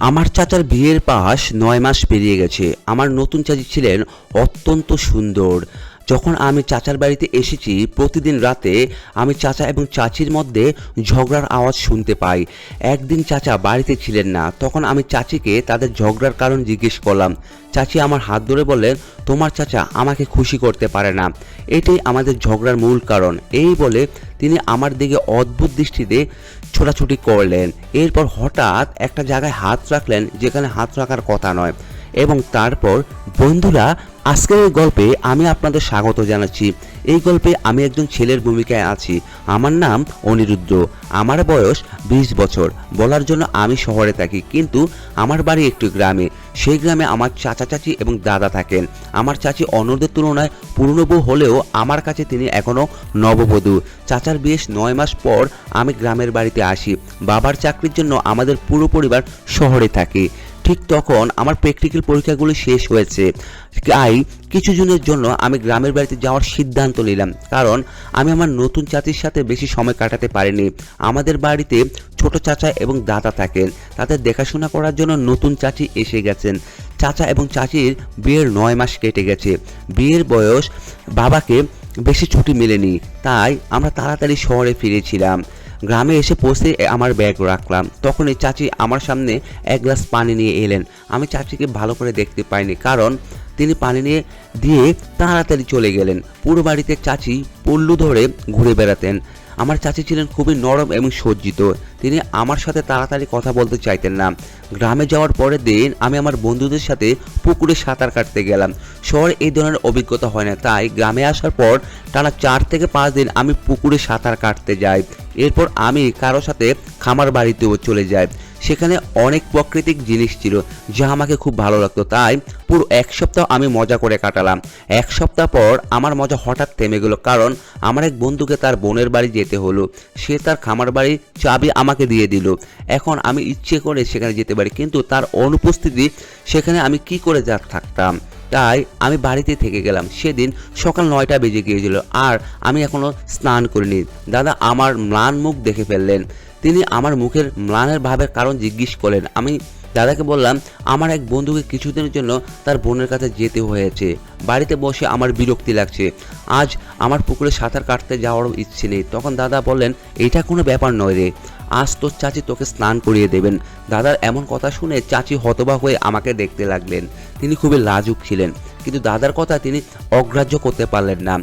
আমার চাচার বিয়ের পাশ ৯ মাস পেরিয়ে গেছে। আমার নতুন চাচি ছিলেন অত্যন্ত সুন্দর। যখন আমি চাচার বাড়িতে এসেছি প্রতিদিন রাতে আমি চাচা এবং চাচির মধ্যে ঝগড়ার আওয়াজ শুনতে পাই। একদিন চাচা বাড়িতে ছিলেন না, তখন আমি চাচিকে তাদের ঝগড়ার কারণ জিজ্ঞেস করলাম। চাচি আমার হাত ধরে বললেন, তোমার চাচা আমাকে খুশি করতে পারে না, এটাই আমাদের ঝগড়ার মূল কারণ। এই বলে তিনি আমার দিকে অদ্ভুত দৃষ্টিতে ছোটাছুটি করলেন। এরপর হঠাৎ একটা জায়গায় হাত রাখলেন যেখানে হাত রাখার কথা নয়, এবং তারপর বন্ধুরা, আজকের এই গল্পে আমি আপনাদের স্বাগত জানাচ্ছি। এই গল্পে আমি একজন ছেলের ভূমিকায় আছি। আমার নাম অনিরুদ্ধ, আমার বয়স 20 বছর। বলার জন্য আমি শহরে থাকি, কিন্তু আমার বাড়ি একটু গ্রামে। সেই গ্রামে আমার চাচা চাচি এবং দাদা থাকেন। আমার চাচি অন্যদের তুলনায় পুরনো বউ হলেও আমার কাছে তিনি এখনও নববধূ। চাচার বিয়ে 9 মাস পর আমি গ্রামের বাড়িতে আসি। বাবার চাকরির জন্য আমাদের পুরো পরিবার শহরে থাকে। ঠিক তখন আমার প্র্যাকটিক্যাল পরীক্ষাগুলো শেষ হয়েছে, তাই কিছুদিনের জন্য আমি গ্রামের বাড়িতে যাওয়ার সিদ্ধান্ত নিলাম, কারণ আমি আমার নতুন চাচির সাথে বেশি সময় কাটাতে পারিনি। আমাদের বাড়িতে ছোট চাচা এবং দাদা থাকেন, তাদের দেখাশোনা করার জন্য নতুন চাচি এসে গেছেন। চাচা এবং চাচির বিয়ের 9 মাস কেটে গেছে। বিয়ের বয়স বাবাকে বেশি ছুটি মেলেনি, তাই আমরা তাড়াতাড়ি শহরে ফিরেছিলাম। গ্রামে এসে পৌঁছে আমার ব্যাগ রাখলাম, তখনই চাচি আমার সামনে এক গ্লাস পানি নিয়ে এলেন। আমি চাচিকে ভালো করে দেখতে পাইনি, কারণ তিনি পানি নিয়ে দিয়ে তাড়াতাড়ি চলে গেলেন। পুরো বাড়িতে চাচি পল্লু ধরে ঘুরে বেড়াতেন। আমার চাচি ছিলেন খুবই নরম এবং সজ্জিত। তিনি আমার সাথে তাড়াতাড়ি কথা বলতে চাইতেন না। গ্রামে যাওয়ার পরের দিন আমি আমার বন্ধুদের সাথে পুকুরে সাঁতার কাটতে গেলাম। শহরে এই ধরনের অভিজ্ঞতা হয় না, তাই গ্রামে আসার পর টানা 4 থেকে 5 দিন আমি পুকুরে সাঁতার কাটতে যাই। এরপর আমি কারো সাথে খামার বাড়িতেও চলে যাই। সেখানে অনেক প্রাকৃতিক জিনিস ছিল যা আমাকে খুব ভালো লাগতো, তাই পুরো 1 সপ্তাহ আমি মজা করে কাটালাম। 1 সপ্তাহ পর আমার মজা হঠাৎ থেমে গেল, কারণ আমার এক বন্ধুকে তার বোনের বাড়ি যেতে হলো। সে তার খামার বাড়ির চাবি আমাকে দিয়ে দিল। এখন আমি ইচ্ছে করে সেখানে যেতে পারি, কিন্তু তার অনুপস্থিতি সেখানে আমি কি করে থাকতাম। তাই আমি বাড়িতে থেকে গেলাম। সেদিন সকাল 9টা বেজে গিয়েছিল, আর আমি এখনও স্নান করিনি। দাদা আমার ম্লান মুখ দেখে ফেললেন। তিনি আমার মুখের ম্লানের ভাবের কারণ জিজ্ঞেস করলেন। আমি দাদাকে বললাম, আমার এক বন্ধুকে কিছুদিনের জন্য তার বোনের কাছে যেতে হয়েছে। বাড়িতে বসে আমার বিরক্তি লাগছে। আজ আমার পুকুরে সাঁতার কাটতে যাওয়ারও ইচ্ছে নেই। তখন দাদা বললেন, এটা কোনো ব্যাপার নয় রে, আজ তোর চাচি তোকে স্নান করিয়ে দেবেন। দাদার এমন কথা শুনে চাচি হতবাক হয়ে আমাকে দেখতে লাগলেন। তিনি খুবই লাজুক ছিলেন, কিন্তু দাদার কথা তিনি অগ্রাহ্য করতে পারলেন না।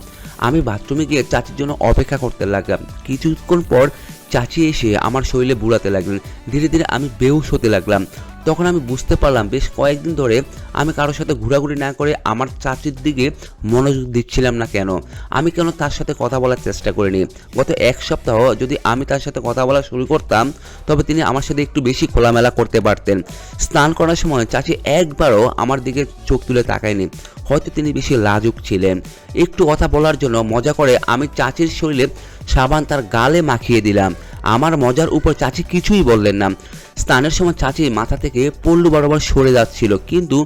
আমি বাথরুমে গিয়ে চাচির জন্য অপেক্ষা করতে লাগলাম। কিছুক্ষণ পর চাচি এসে আমার শরীরে বুড়াতে লাগলেন। ধীরে ধীরে আমি বেহুশ হতে লাগলাম। তখন আমি বুঝতে পারলাম বেশ কয়েকদিন ধরে আমি কারোর সাথে ঘোরাঘুরি না করে আমার চাচির দিকে মনোযোগ দিচ্ছিলাম না কেন। আমি কেন তার সাথে কথা বলার চেষ্টা করিনি। গত 1 সপ্তাহ যদি আমি তার সাথে কথা বলা শুরু করতাম, তবে তিনি আমার সাথে একটু বেশি খোলামেলা করতে পারতেন। স্নান করার সময় চাচি একবারও আমার দিকে চোখ তুলে তাকায়নি। হয়তো তিনি বেশি লাজুক ছিলেন। একটু কথা বলার জন্য মজা করে আমি চাচির শরীরে সাবান তার গালে মাখিয়ে দিলাম। আমার মজার উপর চাচি কিছুই বললেন না। স্নানের সময় চাচি মাথা থেকে পল্লু বরাবর সরে যাচ্ছিল, কিন্তু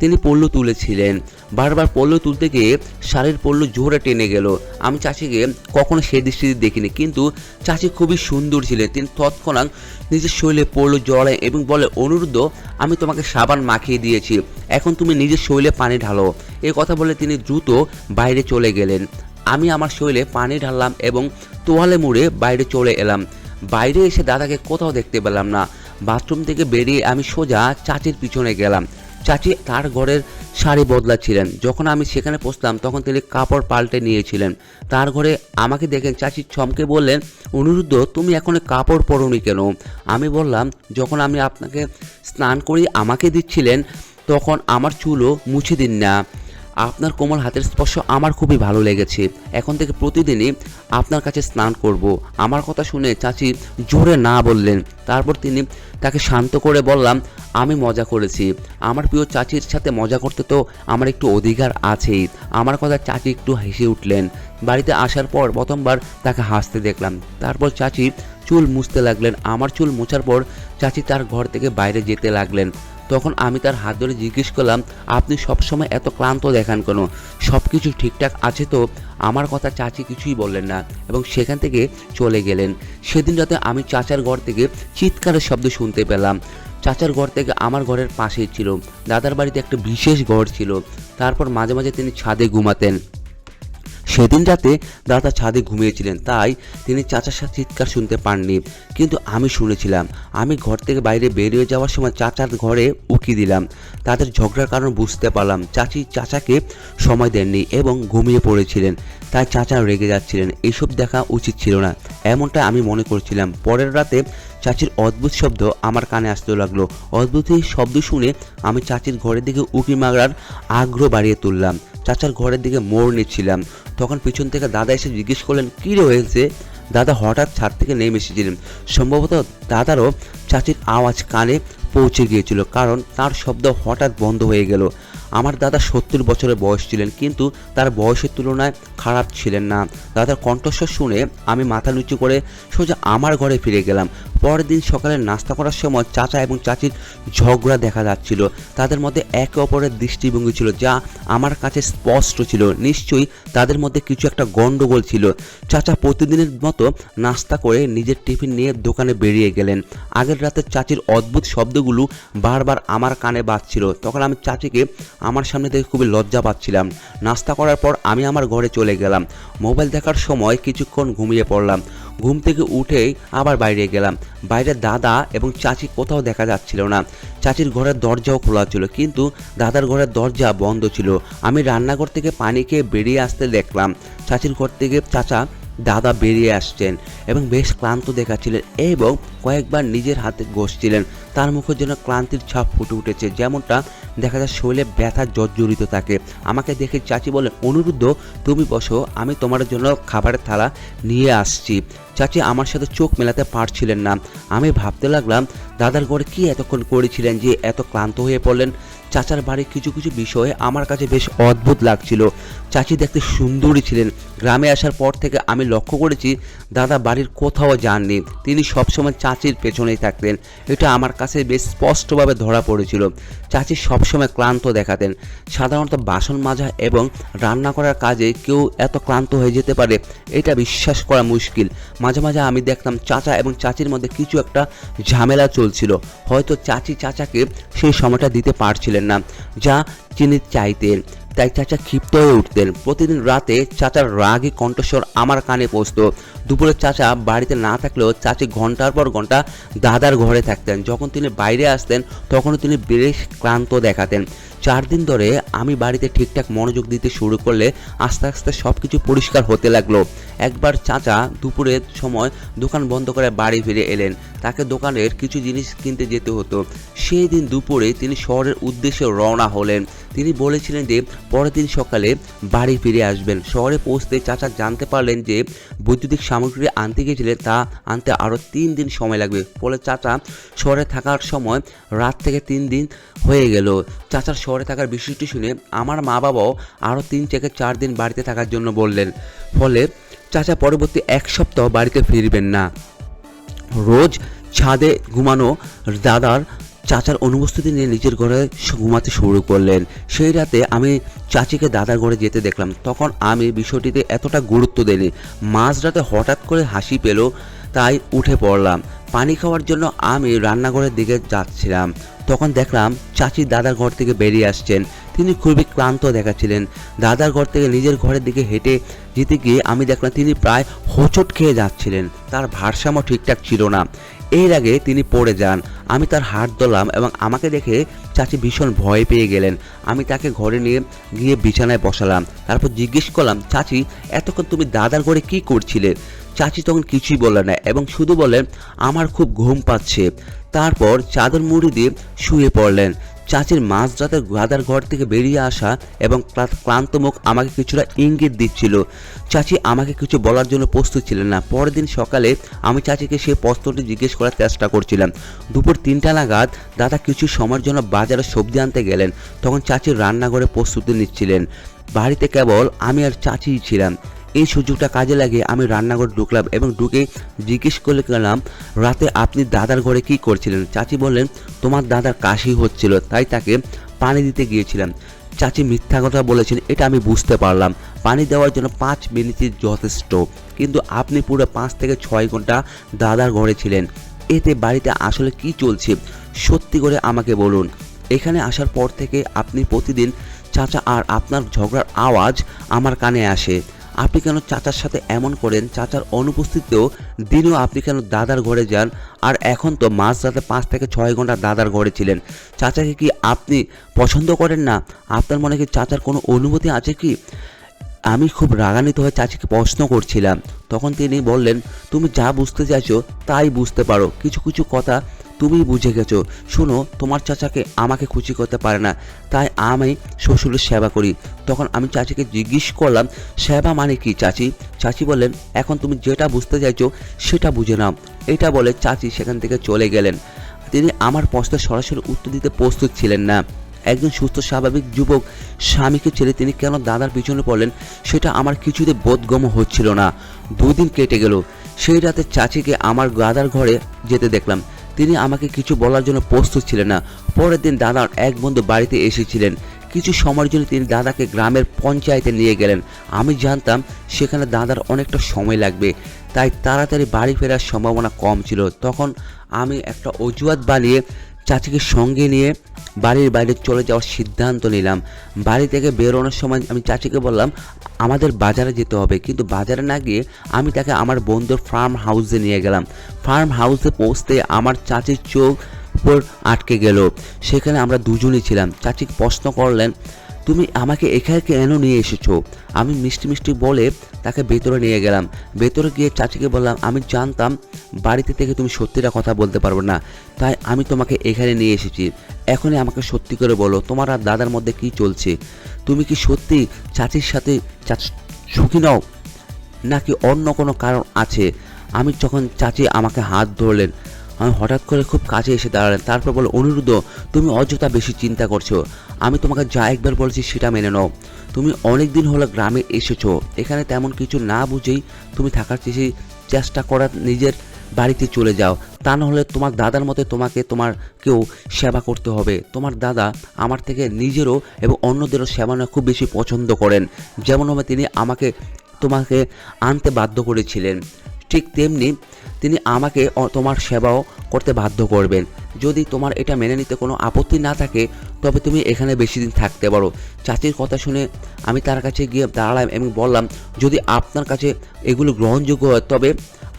তিনি পল্লু তুলেছিলেন। বারবার পল্লু তুলতে গিয়ে শাড়ির পল্লু জোরে টেনে গেল। আমি চাচিকে কখনো সেই দৃষ্টিতে দেখিনি, কিন্তু চাচি খুবই সুন্দর ছিলেন। তিনি তৎক্ষণাৎ নিজের শরীরে পল্লু জড়ায় এবং বলে, অনুরুদ্ধ, আমি তোমাকে সাবান মাখিয়ে দিয়েছি, এখন তুমি নিজের শরীরে পানি ঢালো। এই কথা বলে তিনি দ্রুত বাইরে চলে গেলেন। আমি আমার শরীরে পানি ঢাললাম এবং তোয়ালে মুড়ে বাইরে চলে এলাম। বাইরে এসে দাদাকে কোথাও দেখতে পেলাম না। বাথরুম থেকে বেরিয়ে আমি সোজা চাচির পিছনে গেলাম। চাচি তার ঘরের শাড়ি বদলাচ্ছিলেন। যখন আমি সেখানে পৌঁছলাম তখন তিনি কাপড় পাল্টে নিয়েছিলেন। তার ঘরে আমাকে দেখেন চাচি চমকে বললেন, অনুরুদ্ধ, তুমি এখন কাপড় পরোনি কেন? আমি বললাম, যখন আমি আপনাকে স্নান করিয়ে আমাকে দিচ্ছিলেন তখন আমার চুলও মুছে দিন না। আপনার কোমল হাতের স্পর্শ আমার খুবই ভালো লেগেছে। এখন থেকে প্রতিদিনই আপনার কাছে স্নান করব। আমার কথা শুনে চাচি জোরে না বললেন। তারপর তাকে শান্ত করে বললাম, আমি মজা করেছি। আমার প্রিয় চাচির সাথে মজা করতে তো আমার একটু অধিকার আছেই। আমার কথা চাচি একটু হেসে উঠলেন। বাড়িতে আসার পর প্রথমবার তাকে হাসতে দেখলাম। তারপর চাচি চুল মুছতে লাগলেন। আমার চুল মোছার পর চাচি তার ঘর থেকে বাইরে যেতে লাগলেন। তখন আমি তার হাত ধরে জিজ্ঞেস করলাম, আপনি সবসময় এত ক্লান্ত দেখান কেন? সব কিছু ঠিকঠাক আছে তো? আমার কথা চাচি কিছুই বললেন না এবং সেখান থেকে চলে গেলেন। সেদিন রাতে আমি চাচার ঘর থেকে চিৎকারের শব্দ শুনতে পেলাম। চাচার ঘর থেকে আমার ঘরের পাশেই ছিল। দাদার বাড়িতে একটা বিশেষ ঘর ছিল। তারপর মাঝে মাঝে তিনি ছাদে ঘুমাতেন। সেদিন রাতে দাদা ছাদে ঘুমিয়েছিলেন, তাই তিনি চাচার সাথে চিৎকার শুনতে পাননি, কিন্তু আমি শুনেছিলাম। আমি ঘর থেকে বাইরে বেরিয়ে যাওয়ার সময় চাচার ঘরে উকি দিলাম। তাদের ঝগড়ার কারণ বুঝতে পারলাম। চাচি চাচাকে সময় দেননি এবং ঘুমিয়ে পড়েছিলেন, তাই চাচা রেগে যাচ্ছিলেন। এইসব দেখা উচিত ছিল না, এমনটা আমি মনে করছিলাম। পরের রাতে চাচির অদ্ভুত শব্দ আমার কানে আসতে লাগলো। অদ্ভুত এই শব্দ শুনে আমি চাচির ঘরের দিকে উকি মারার আগ্রহ বাড়িয়ে তুললাম। চাচার ঘরের দিকে মোড় নিচ্ছিলাম, তখন পিছন থেকে দাদা এসে জিজ্ঞেস করলেন, কী হয়েছে? দাদা হঠাৎ ছাদ থেকে নেমে এসেছিলেন। সম্ভবত দাদারও চাচির আওয়াজ কানে পৌঁছে গিয়েছিল, কারণ তার শব্দ হঠাৎ বন্ধ হয়ে গেল। আমার দাদা 70 বছরের বয়স ছিলেন, কিন্তু তার বয়সের তুলনায় খারাপ ছিলেন না। দাদার কণ্ঠস্বর শুনে আমি মাথা নিচু করে সোজা আমার ঘরে ফিরে গেলাম। পরের দিন সকালে নাস্তা করার সময় চাচা এবং চাচির ঝগড়া দেখা যাচ্ছিল। তাদের মধ্যে একে অপরের দৃষ্টিভঙ্গি ছিল যা আমার কাছে স্পষ্ট ছিল। নিশ্চয়ই তাদের মধ্যে কিছু একটা গণ্ডগোল ছিল। চাচা প্রতিদিনের মতো নাস্তা করে নিজের টিফিন নিয়ে দোকানে বেরিয়ে গেলেন। আগের রাতে চাচির অদ্ভুত শব্দগুলো বারবার আমার কানে বাজছিল। তখন আমি চাচিকে আমার সামনে থেকে খুবই লজ্জা পাচ্ছিলাম। নাস্তা করার পর আমি আমার ঘরে চলে গেলাম। মোবাইল দেখার সময় কিছুক্ষণ ঘুমিয়ে পড়লাম। ঘুম থেকে উঠেই আবার বাইরে গেলাম। বাইরে দাদা এবং চাচি কোথাও দেখা যাচ্ছিল না। চাচির ঘরের দরজাও খোলা ছিল, কিন্তু দাদার ঘরের দরজা বন্ধ ছিল। আমি রান্নাঘর থেকে পানি খেয়ে বেরিয়ে আসতে দেখলাম চাচির ঘর থেকে চাচা দাদা বেরিয়ে আসছেন এবং বেশ ক্লান্ত দেখাচ্ছিলেন এবং কয়েকবার নিজের হাতে ঘষছিলেন। তার মুখের জন্য ক্লান্তির ছাপ ফুটে উঠেছে, যেমনটা দেখা যায় শরীরে ব্যথা জর্জরিত থাকে। আমাকে দেখে চাচি বলেন, অনুরুদ্ধ তুমি বসো, আমি তোমার জন্য খাবারের থালা নিয়ে আসছি। চাচি আমার সাথে চোখ মেলাতে পারছিলেন না। আমি ভাবতে লাগলাম দাদার ঘরে কি এতক্ষণ করেছিলেন যে এত ক্লান্ত হয়ে পড়লেন। চাচার বাড়ির কিছু কিছু বিষয়ে আমার কাছে বেশ অদ্ভুত লাগছিল। চাচি দেখতে সুন্দরী ছিলেন। গ্রামে আসার পর থেকে আমি লক্ষ্য করেছি দাদা বাড়ির কোথাও যাননি, তিনি সবসময় চাচির পেছনেই থাকতেন। এটা আমার কাছে বেশ স্পষ্টভাবে ধরা পড়েছিল। চাচি সবসময় ক্লান্ত দেখাতেন। সাধারণত বাসন মাজা এবং রান্না করার কাজে কেউ এত ক্লান্ত হয়ে যেতে পারে এটা বিশ্বাস করা মুশকিল। মাঝে মাঝে আমি দেখতাম চাচা এবং চাচির মধ্যে কিছু একটা ঝামেলা চলছিল। হয়তো চাচি চাচাকে সেই সময়টা দিতে পারছিলেন না যা তিনি চাইতেন, তাই চাচা ক্ষিপ্ত হয়ে উঠতেন। প্রতিদিন রাতে চাচার রাগী কণ্ঠস্বর আমার কানে পৌঁছত। দুপুরে চাচা বাড়িতে না থাকলেও চাচি ঘন্টার পর ঘন্টা দাদার ঘরে থাকতেন। যখন তিনি বাইরে আসতেন তখনও তিনি বেশ ক্লান্ত দেখাতেন। 4 দিন ধরে আমি বাড়িতে ঠিকঠাক মনোযোগ দিতে শুরু করলে আস্তে আস্তে সব কিছু পরিষ্কার হতে লাগলো। একবার চাচা দুপুরের সময় দোকান বন্ধ করে বাড়ি ফিরে এলেন। তাকে দোকানের কিছু জিনিস কিনতে যেতে হতো। সেই দিন দুপুরে তিনি শহরের উদ্দেশ্যে রওনা হলেন। তিনি বলেছিলেন যে পরের দিন সকালে বাড়ি ফিরে আসবেন। শহরে পৌঁছতে চাচা জানতে পারলেন যে বৈদ্যুতিক সামগ্রী আনতে গিয়েছিলেন তা আনতে আরও 3 দিন সময় লাগবে। ফলে চাচা শহরে থাকার সময় রাত থেকে 3 দিন হয়ে গেল। চাচার শহরে থাকার বিষয়টি শুনে আমার মা বাবাও আরও 3 থেকে 4 দিন বাড়িতে থাকার জন্য বললেন। ফলে চাচা পরবর্তী 1 সপ্তাহ বাড়িতে ফিরবেন না। রোজ ছাদে ঘুমানো দাদার চাচার অনুপস্থিতি নিয়ে নিজের ঘরে ঘুমাতে শুরু করলেন। সেই রাতে আমি চাচিকে দাদার ঘরে যেতে দেখলাম। তখন আমি বিষয়টিতে এতটা গুরুত্ব দিইনি। মাঝরাতে হঠাৎ করে হাসি পেল, তাই উঠে পড়লাম। পানি খাওয়ার জন্য আমি রান্নাঘরের দিকে যাচ্ছিলাম। তখন দেখলাম চাচি দাদার ঘর থেকে বেরিয়ে আসছেন। তিনি খুবই ক্লান্ত দেখাচ্ছিলেন। দাদার ঘর থেকে নিজের ঘরের দিকে হেঁটে যেতে গিয়ে আমি দেখলাম তিনি প্রায় হোঁচট খেয়ে যাচ্ছিলেন। তার ভারসাম্য ঠিকঠাক ছিল না। এর আগে তিনি পড়ে যান। আমি তার হাত ধরলাম এবং আমাকে দেখে চাচি ভীষণ ভয় পেয়ে গেলেন। আমি তাকে ঘরে নিয়ে গিয়ে বিছানায় বসালাম। তারপর জিজ্ঞেস করলাম, চাচি এতক্ষণ তুমি দাদার ঘরে কি করছিলে? চাচি তখন কিছুই বললেন না এবং শুধু বললেন, আমার খুব ঘুম পাচ্ছে। তারপর চাদর মুড়ি দিয়ে শুয়ে পড়লেন। চাচির মাঝরাতে দাদার ঘর থেকে বেরিয়ে আসা এবং ক্লান্ত মুখ আমাকে কিছুটা ইঙ্গিত দিচ্ছিল। চাচি আমাকে কিছু বলার জন্য প্রস্তুত ছিলেন না। পরের দিন সকালে আমি চাচিকে সেই প্রশ্নটি জিজ্ঞেস করার চেষ্টা করছিলাম। দুপুর 3টা নাগাদ দাদা কিছু সময়ের জন্য বাজারে সবজি আনতে গেলেন। তখন চাচির রান্নাঘরে প্রস্তুতি নিচ্ছিলেন। বাড়িতে কেবল আমি আর চাচিই ছিলাম। এই সুযোগটা কাজে লাগিয়ে আমি রান্নাঘরে ঢুকলাম এবং ঢুকে জিজ্ঞেস করে গেলাম, রাতে আপনি দাদার ঘরে কি করছিলেন? চাচি বললেন, তোমার দাদার কাশি হচ্ছিল, তাই তাকে পানি দিতে গিয়েছিলাম। চাচি মিথ্যা কথা বলেছেন এটা আমি বুঝতে পারলাম। পানি দেওয়ার জন্য 5 মিনিটই যথেষ্ট, কিন্তু আপনি পুরো 5 থেকে 6 ঘন্টা দাদার ঘরে ছিলেন। এতে বাড়িতে আসলে কি চলছে সত্যি করে আমাকে বলুন, এখানে আসার পর থেকে আপনি প্রতিদিন চাচা আর আপনার ঝগড়ার আওয়াজ আমার কানে আসে। আপনি কেন চাচার সাথে এমন করেন? চাচার অনুপস্থিতিতেও দিনেও আপনি কেন দাদার ঘরে যান? আর এখন তো মাঝরাতে 5 থেকে 6 ঘন্টা দাদার ঘরে ছিলেন। চাচাকে কি আপনি পছন্দ করেন না? আপনার মনে কি চাচার কোনো অনুভূতি আছে কি? আমি খুব রাগান্বিত হয়ে চাচিকে প্রশ্ন করছিলাম। তখন তিনি বললেন, তুমি যা বুঝতে চাইছো তাই বুঝতে পারো, কিছু কিছু কথা তুমি বুঝে গেছো। শোনো, তোমার চাচাকে আমাকে খুশি করতে পারে না, তাই আমি শ্বশুরের সেবা করি। তখন আমি চাচিকে জিজ্ঞেস করলাম, সেবা মানে কি চাচি? চাচি বললেন, এখন তুমি যেটা বুঝতে চাইছো সেটা বুঝে নাও। এটা বলে চাচি সেখান থেকে চলে গেলেন। তিনি আমার প্রশ্নের সরাসরি উত্তর দিতে প্রস্তুত ছিলেন না। একজন সুস্থ স্বাভাবিক যুবক স্বামীকে ছেড়ে তিনি কেন দাদার পিছনে পড়লেন সেটা আমার কিছুতে বোধগম্য হচ্ছিল না। 2 দিন কেটে গেল। সেই রাতে চাচিকে আমার দাদার ঘরে যেতে দেখলাম। তিনি আমাকে কিছু বলার জন্য প্রস্তুত ছিলেন না। পরের দিন দাদার এক বন্ধু বাড়িতে এসেছিলেন। কিছু সময়ের জন্য তিনি দাদাকে গ্রামের পঞ্চায়েতে নিয়ে গেলেন। আমি জানতাম সেখানে দাদার অনেকটা সময় লাগবে, তাই তাড়াতাড়ি বাড়ি ফেরার সম্ভাবনা কম ছিল। তখন আমি একটা অজুহাত বানিয়ে চাচিকে সঙ্গে নিয়ে বাড়ির বাইরে চলে যাওয়ার সিদ্ধান্ত নিলাম। বাড়ি থেকে বেরোনোর সময় আমি চাচিকে বললাম, আমাদের বাজারে যেতে হবে। কিন্তু বাজারে না গিয়ে আমি তাকে আমার বন্ধুর ফার্ম হাউসে নিয়ে গেলাম। ফার্ম হাউসে পৌঁছতে আমার চাচির চোখ উপর আটকে গেল। সেখানে আমরা দুজনই ছিলাম। চাচি প্রশ্ন করলেন, তুমি আমাকে এখানে কেন নিয়ে এসেছো? আমি মিষ্টি মিষ্টি বলে তাকে ভেতরে নিয়ে গেলাম। ভেতরে গিয়ে চাচিকে বললাম, আমি জানতাম বাড়িতে থেকে তুমি সত্যিটা কথা বলতে পারবে না, তাই আমি তোমাকে এখানে নিয়ে এসেছি। এখনই আমাকে সত্যি করে বলো, তোমার আর দাদার মধ্যে কি চলছে? তুমি কি সত্যি চাচির সাথে সুখী নও, নাকি অন্য কোনো কারণ আছে? আমি যখন চাচি আমাকে হাত ধরলেন, আমি হঠাৎ করে খুব কাছে এসে দাঁড়ালেন। তারপর বলে, অনিরুদ্ধ, তুমি অযথা বেশি চিন্তা করছো। আমি তোমাকে যা একবার বলেছি সেটা মেনে নাও। তুমি অনেক দিন হলো গ্রামে এসেছো, এখানে তেমন কিছু না বুঝেই তুমি থাকার চেষ্টা করার নিজের বাড়িতে চলে যাও। তা না হলে তোমার দাদার মতে তোমাকেও সেবা করতে হবে। তোমার দাদা আমার থেকে নিজেরও এবং অন্যদেরও সেবা নেওয়া খুব বেশি পছন্দ করেন। যেমনভাবে তিনি তোমাকে আনতে বাধ্য করেছিলেন, ঠিক তেমনি তিনি আমাকে তোমার সেবাও করতে বাধ্য করবেন। যদি তোমার এটা মেনে নিতে কোনো আপত্তি না থাকে তবে তুমি এখানে বেশি দিন থাকতে পারো। চাচির কথা শুনে আমি তার কাছে গিয়ে দাঁড়ালাম এবং বললাম, যদি আপনার কাছে এগুলো গ্রহণযোগ্য হয় তবে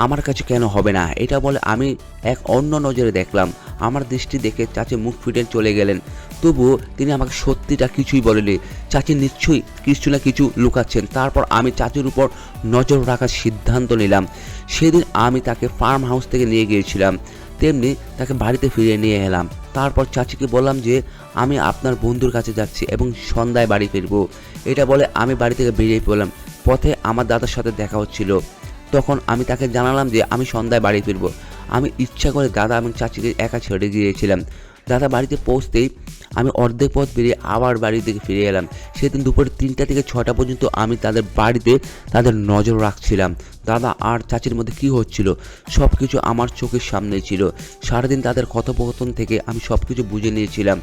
আমার কাছে কেন হবে না? এটা বলে আমি এক অন্য নজরে দেখলাম। আমার দৃষ্টি দেখে চাচি মুখ ফিটে চলে গেলেন। তবুও তিনি আমাকে সত্যিটা কিছুই বলেনি। চাচি নিশ্চয়ই কিছু না কিছু লুকাচ্ছেন। তারপর আমি চাচির উপর নজর রাখার সিদ্ধান্ত নিলাম। সেদিন আমি তাকে ফার্ম হাউস থেকে নিয়ে গিয়েছিলাম, তেমনি তাকে বাড়িতে ফিরিয়ে নিয়ে এলাম। তারপর চাচিকে বললাম যে আমি আপনার বন্ধুর কাছে যাচ্ছি এবং সন্ধ্যায় বাড়ি ফিরবো। এটা বলে আমি বাড়ি থেকে বেরিয়ে পড়লাম। পথে আমার দাদার সাথে দেখা হচ্ছিল। তখন আমি তাকে জানালাম যে আমি সন্ধ্যায় বাড়ি ফিরবো। আমি ইচ্ছা করে দাদা এবং চাচিকে একা ছেড়ে গিয়েছিলাম। দাদা বাড়িতে পৌঁছতেই আমি অর্ধেক পথ বেরিয়ে আবার বাড়ির দিকে ফিরে এলাম। সেদিন দুপুরে 3টা থেকে 6টা পর্যন্ত আমি তাদের বাড়িতে তাদের নজর রাখছিলাম। দাদা আর চাচির মধ্যে কী হচ্ছিল সব কিছু আমার চোখের সামনেই ছিল। সারাদিন তাদের কথোপকথন থেকে আমি সব কিছু বুঝে নিয়েছিলাম।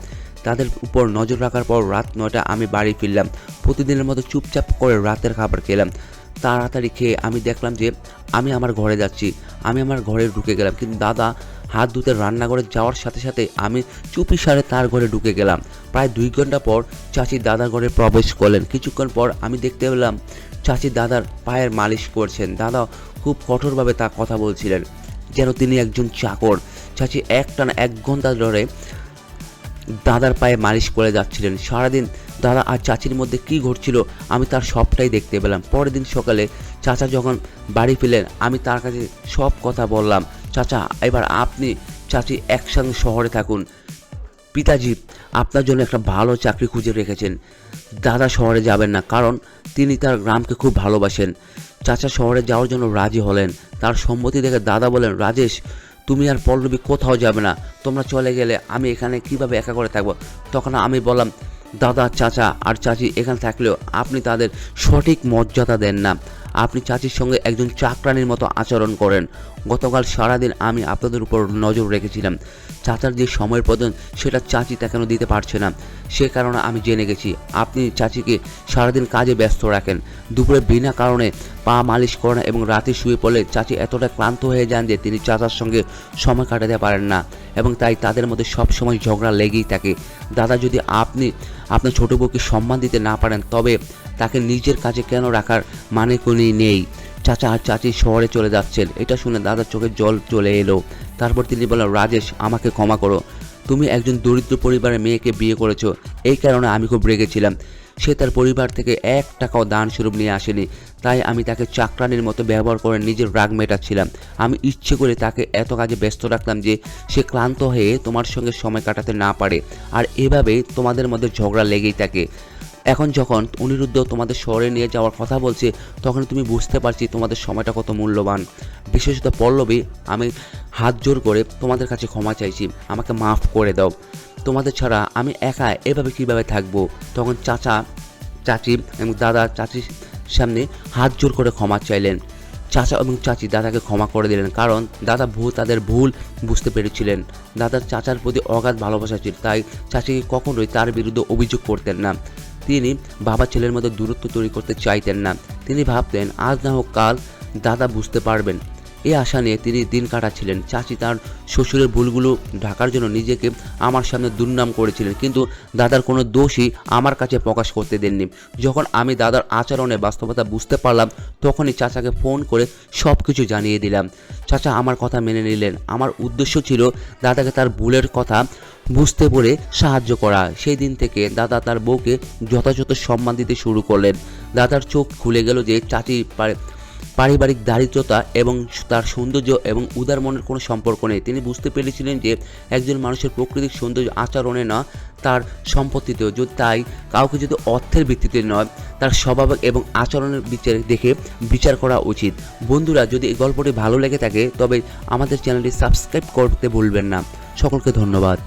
তাদের উপর নজর রাখার পর রাত 9টা আমি বাড়ি ফিরলাম। প্রতিদিনের মতো চুপচাপ করে রাতের খাবার খেলাম। তাড়াতাড়ি খেয়ে আমি দেখলাম যে আমি আমার ঘরে যাচ্ছি। আমি আমার ঘরে ঢুকে গেলাম, কিন্তু দাদা হাত ধুতে রান্নাঘরে যাওয়ার সাথে সাথে আমি চুপিসারে তার ঘরে ঢুকে গেলাম। প্রায় 2 ঘন্টা পর চাচি দাদার ঘরে প্রবেশ করলেন। কিছুক্ষণ পর আমি দেখতে পেলাম চাচি দাদার পায়ের মালিশ করছেন। দাদা খুব কঠোরভাবে তা কথা বলছিলেন, যেন তিনি একজন চাকর। চাচি একটানা 1 ঘন্টা ধরে দাদার পায়ে মালিশ করে যাচ্ছিলেন। সারাদিন দাদা আর চাচির মধ্যে কী ঘটছিল আমি তার সবটাই দেখতে পেলাম। পরের দিন সকালে চাচা যখন বাড়ি ফিরলেন আমি তার কাছে সব কথা বললাম। চাচা, এবার আপনি চাচি একসঙ্গে শহরে থাকুন। পিতাজি আপনার জন্য একটা ভালো চাকরি খুঁজে রেখেছেন। দাদা শহরে যাবেন না, কারণ তিনি তার গ্রামকে খুব ভালোবাসেন। চাচা শহরে যাওয়ার জন্য রাজি হলেন। তার সম্মতি দেখে দাদা বলেন, রাজেশ, তুমি আর পল্লবী কোথাও যাবে না। তোমরা চলে গেলে আমি এখানে কিভাবে একা করে থাকবো? তখন আমি বললাম, দাদা, চাচা আর চাচি এখানে থাকলেও আপনি তাদের সঠিক মর্যাদা দেন না। আপনি চাচির সঙ্গে একজন চাকরানির মতো আচরণ করেন। গতকাল সারাদিন আমি আপনাদের উপর নজর রেখেছিলাম। চাচার যে সময়ের প্রয়োজন সেটা চাচি তা কেন দিতে পারছে না। সে কারণে আমি জেনে গেছি আপনি চাচিকে সারাদিন কাজে ব্যস্ত রাখেন। দুপুরে বিনা কারণে পা মালিশ করেন এবং রাতে শুয়ে পড়লে চাচি এতটা ক্লান্ত হয়ে যান যে তিনি চাচার সঙ্গে সময় কাটাতে পারেন না এবং তাই তাদের মধ্যে সবসময় ঝগড়া লেগেই থাকে। দাদা, যদি আপনি আপনার ছোটো বউকে সম্মান দিতে না পারেন তবে তাকে নিজের কাজে কেন রাখার মানে কোনো নেই। চাচা আর চাচি শহরে চলে যাচ্ছেন। এটা শুনে দাদার চোখে জল চলে এলো। তারপর তিনি বললেন, রাজেশ, আমাকে ক্ষমা করো। তুমি একজন দরিদ্র পরিবারের মেয়েকে বিয়ে করেছো, এই কারণে আমি খুব রেগেছিলাম। সে তার পরিবার থেকে 1 টাকাও দান স্বরূপ নিয়ে আসেনি, তাই আমি তাকে চাকরানির মতো ব্যবহার করে নিজের রাগ মেটাচ্ছিলাম। আমি ইচ্ছে করে তাকে এত কাজে ব্যস্ত রাখলাম যে সে ক্লান্ত হয়ে তোমার সঙ্গে সময় কাটাতে না পারে, আর এভাবেই তোমাদের মধ্যে ঝগড়া লেগেই থাকে। এখন যখন অনিরুদ্ধ তোমাদের শহরে নিয়ে যাওয়ার কথা বলছে তখন তুমি বুঝতে পারছি তোমাদের সময়টা কত মূল্যবান। বিশেষত পল্লবী, আমি হাত জোর করে তোমাদের কাছে ক্ষমা চাইছি, আমাকে মাফ করে দাও। তোমাদের ছাড়া আমি একা এভাবে কিভাবে থাকবো। তখন চাচা, চাচি এবং দাদা চাচির সামনে হাত জোর করে ক্ষমা চাইলেন। চাচা এবং চাচি দাদাকে ক্ষমা করে দিলেন, কারণ দাদা তাদের ভুল বুঝতে পেরেছিলেন। দাদার চাচার প্রতি অগাধ ভালোবাসা ছিল, তাই চাচিকে কখনোই তার বিরুদ্ধে অভিযোগ করতেন না। তিনি বাবা ছেলের মধ্যে দূরত্ব তৈরি করতে চাইতেন না। তিনি ভাবতেন আজ না হোক কাল দাদা বুঝতে পারবেন। এই আশা নিয়ে তিনি দিন কাটাচ্ছিলেন। চাচি তার শ্বশুরের ভুলগুলো ঢাকার জন্য নিজেকে আমার সামনে দুর্নাম করেছিলেন, কিন্তু দাদার কোনো দোষই আমার কাছে প্রকাশ করতে দেননি। যখন আমি দাদার আচরণের বাস্তবতা বুঝতে পারলাম তখনই চাচাকে ফোন করে সব কিছু জানিয়ে দিলাম। চাচা আমার কথা মেনে নিলেন। আমার উদ্দেশ্য ছিল দাদাকে তার ভুলের কথা বুঝতে পেরে সাহায্য করা। সেই দিন থেকে দাদা তার বউকে যথাযথ সম্মান দিতে শুরু করলেন। দাদার চোখ খুলে গেল যে চাচি পারিবারিক দারিদ্রতা এবং তার সৌন্দর্য এবং উদার মনের কোনো সম্পর্ক নেই। তিনি বুঝতে পেরেছিলেন যে একজন মানুষের প্রকৃতিক সৌন্দর্য আচরণে না, তার সম্পত্তিতেও। তাই কাউকে যদি অর্থের ভিত্তিতে নয়, তার স্বভাব এবং আচরণের দেখে বিচার করা উচিত। বন্ধুরা, যদি এই গল্পটি ভালো লেগে থাকে তবে আমাদের চ্যানেলটি সাবস্ক্রাইব করতে ভুলবেন না। সকলকে ধন্যবাদ।